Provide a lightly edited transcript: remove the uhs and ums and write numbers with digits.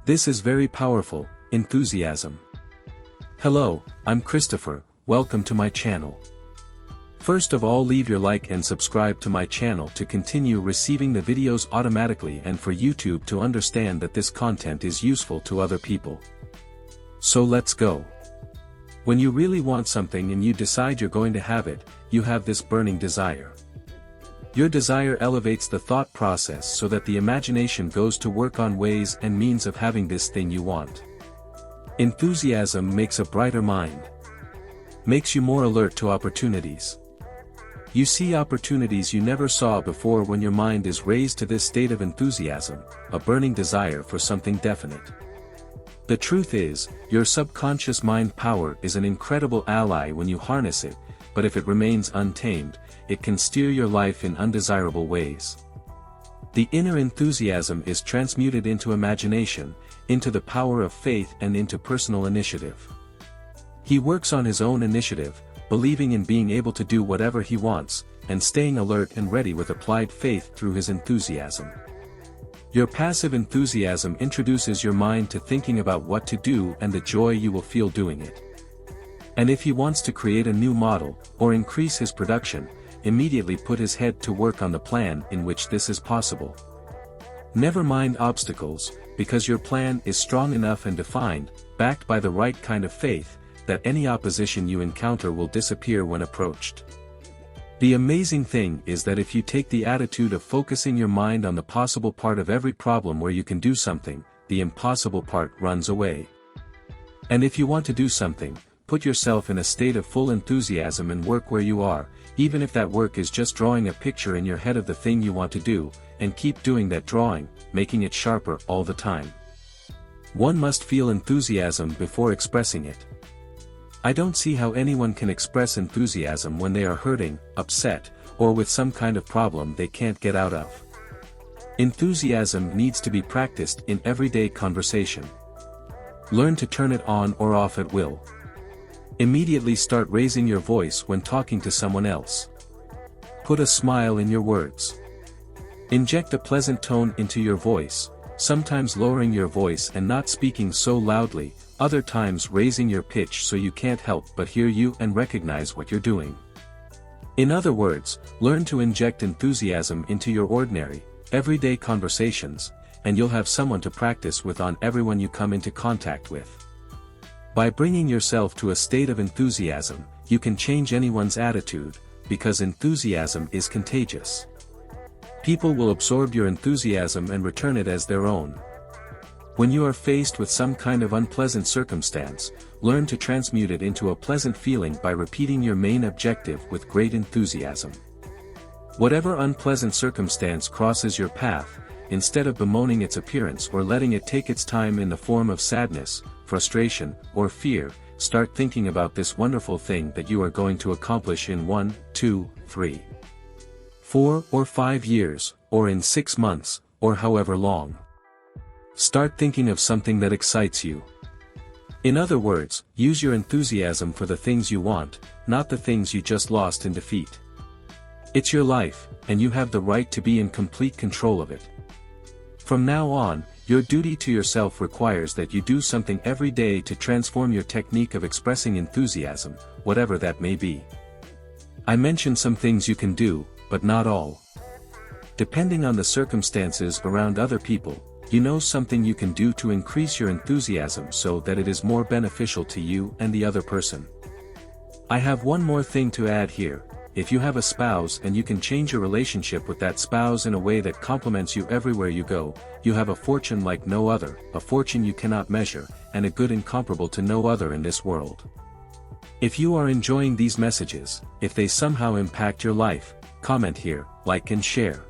This is very powerful, enthusiasm. Hello, I'm Christopher, welcome to my channel. First of all, leave your like and subscribe to my channel to continue receiving the videos automatically and for YouTube to understand that this content is useful to other people. So let's go. When you really want something and you decide you're going to have it, you have this burning desire. Your desire elevates the thought process so that the imagination goes to work on ways and means of having this thing you want. Enthusiasm makes a brighter mind. Makes you more alert to opportunities. You see opportunities you never saw before when your mind is raised to this state of enthusiasm, a burning desire for something definite. The truth is, your subconscious mind power is an incredible ally when you harness it, but if it remains untamed, it can steer your life in undesirable ways. The inner enthusiasm is transmuted into imagination, into the power of faith and into personal initiative. He works on his own initiative, believing in being able to do whatever he wants, and staying alert and ready with applied faith through his enthusiasm. Your passive enthusiasm introduces your mind to thinking about what to do and the joy you will feel doing it. And if he wants to create a new model, or increase his production, immediately put his head to work on the plan in which this is possible. Never mind obstacles, because your plan is strong enough and defined, backed by the right kind of faith, that any opposition you encounter will disappear when approached. The amazing thing is that if you take the attitude of focusing your mind on the possible part of every problem where you can do something, the impossible part runs away. And if you want to do something, put yourself in a state of full enthusiasm and work where you are, even if that work is just drawing a picture in your head of the thing you want to do, and keep doing that drawing, making it sharper all the time. One must feel enthusiasm before expressing it. I don't see how anyone can express enthusiasm when they are hurting, upset, or with some kind of problem they can't get out of. Enthusiasm needs to be practiced in everyday conversation. Learn to turn it on or off at will. Immediately start raising your voice when talking to someone else. Put a smile in your words. Inject a pleasant tone into your voice, sometimes lowering your voice and not speaking so loudly, other times raising your pitch so you can't help but hear you and recognize what you're doing. In other words, learn to inject enthusiasm into your ordinary, everyday conversations, and you'll have someone to practice with on everyone you come into contact with. By bringing yourself to a state of enthusiasm, you can change anyone's attitude, because enthusiasm is contagious. People will absorb your enthusiasm and return it as their own. When you are faced with some kind of unpleasant circumstance, learn to transmute it into a pleasant feeling by repeating your main objective with great enthusiasm. Whatever unpleasant circumstance crosses your path, instead of bemoaning its appearance or letting it take its time in the form of sadness, frustration, or fear, start thinking about this wonderful thing that you are going to accomplish in 1, 2, 3, 4 or 5 years, or in 6 months, or however long. Start thinking of something that excites you. In other words, use your enthusiasm for the things you want, not the things you just lost in defeat. It's your life, and you have the right to be in complete control of it. From now on, your duty to yourself requires that you do something every day to transform your technique of expressing enthusiasm, whatever that may be. I mentioned some things you can do, but not all. Depending on the circumstances around other people, you know something you can do to increase your enthusiasm so that it is more beneficial to you and the other person. I have one more thing to add here. If you have a spouse and you can change your relationship with that spouse in a way that complements you everywhere you go, you have a fortune like no other, a fortune you cannot measure, and a good incomparable to no other in this world. If you are enjoying these messages, if they somehow impact your life, comment here, like and share.